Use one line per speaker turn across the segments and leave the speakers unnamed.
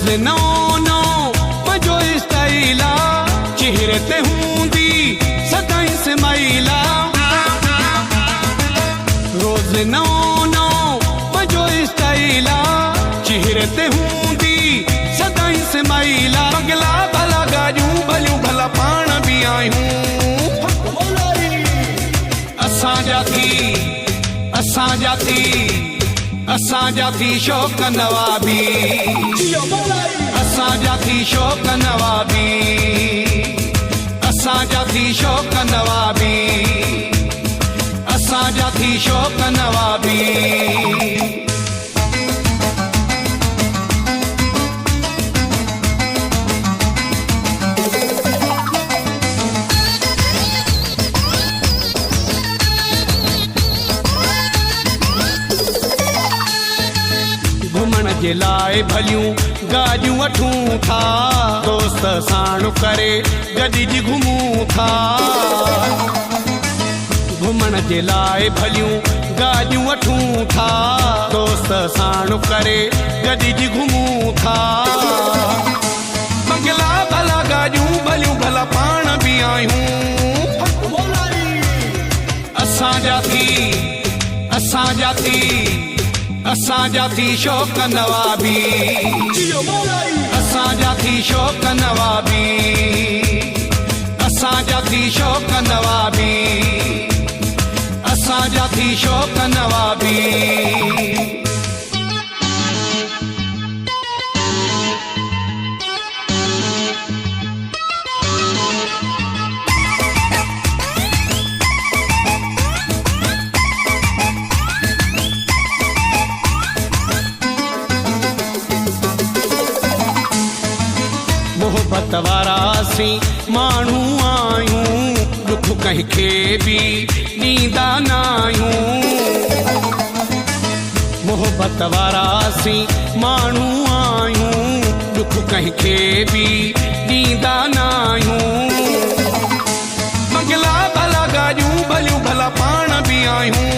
रोज़ नओ नओ पंहिंजो स्टाइल आहे, चेहरे ते हूंदी सदाईं स्माइल आहे। रोज़ नओ नओ पंहिंजो स्टाइल आहे, चेहरे ते हूंदी सदाईं स्माइल आहे। बंगला भला गाॾियूं भलियूं भला पाण बि आहियूं, असांजा थी शौक़ नवाबी, असांजा थी शौक़ नवाबी, असांजा थी शौक़ नवाबी, असांजा थी शौक़ नवाबी। घुमण जे लाइ भलियूं गाॾियूं वठूं था, दोस्त साण करे गॾिजी घुमूं था। घुमण जे लाइ भलियूं गाॾियूं वठूं था, दोस्त साण करे गॾिजी घुमूं था। बंगला भला गाॾियूं भलियूं भला पाण बि आहियूं, असांजा थी शौक़ नवाबी, असांजा थी शौक़ नवाबी, असांजा थी शौक़ नवाबी, असांजा थी शौक़ नवाबी। मोहब्बत वारा असीं माण्हू आहियूं, दुख कंहिंखे बि ॾींदा न आहियूं। मोहब्बत वारा असीं माण्हू आहियूं, दुख कंहिंखे बि ॾींदा न आहियूं। बंगला भला गाॾियूं भलियूं भला पाण बि आहियूं,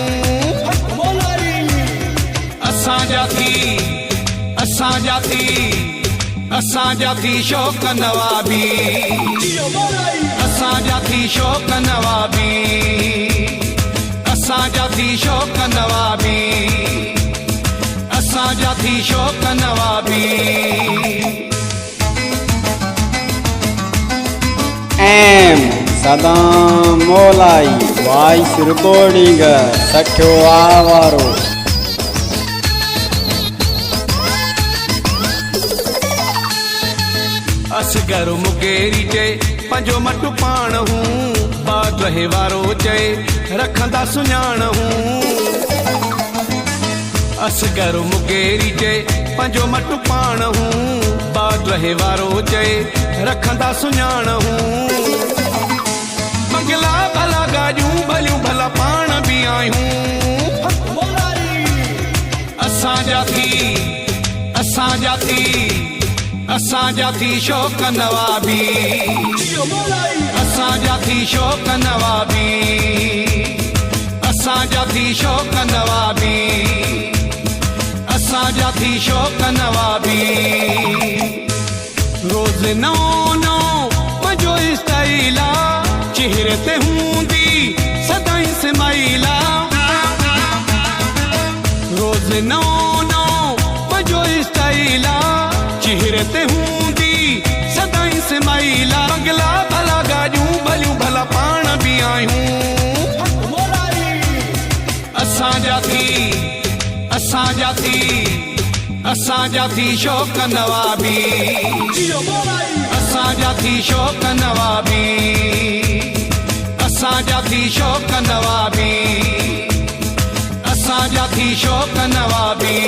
असांजा थी शौक़ नवाबी, असांजा थी शौक़ नवाबी, असांजा थी शौक़ नवाबी, असांजा थी शौक़ नवाबी।
M Saddam Molai voice recording सठो आवारो।
असगर मुकेरी चए पंहिंजो मटु पाण हूं, बाग रहे वारो चए रखंदा सुञाण हूं। असगर मुकेरी चए पंहिंजो मटु पाण हूं, बाग रहे वारो चए रखंदा सुञाण हूं। बंगला भला गाॾियूं भलियूं भला पाण बि आहियूं, असांजा थी शौक़ नवाबी, असांजा थी शौक़ नवाबी, असांजा थी शौक़ नवाबी, असांजा थी शौक़ नवाबी। रोज़ नओ नओ पंहिंजो स्टाइल आहे, चेहरे ते हूंदी सदाईं स्माइल आहे। रोज़ नओ नओ पंहिंजो स्टाइल आहे, चेहरे ते हूंदी सदाईं स्माइल आहे। बंगला भला गाॾियूं भलियूं भला पाण बि आहियूं, असांजा थी शौक़ नवाबी, असांजा थी शौक़ नवाबी, असांजा थी शौक़ नवाबी, असांजा थी शौक़ नवाबी।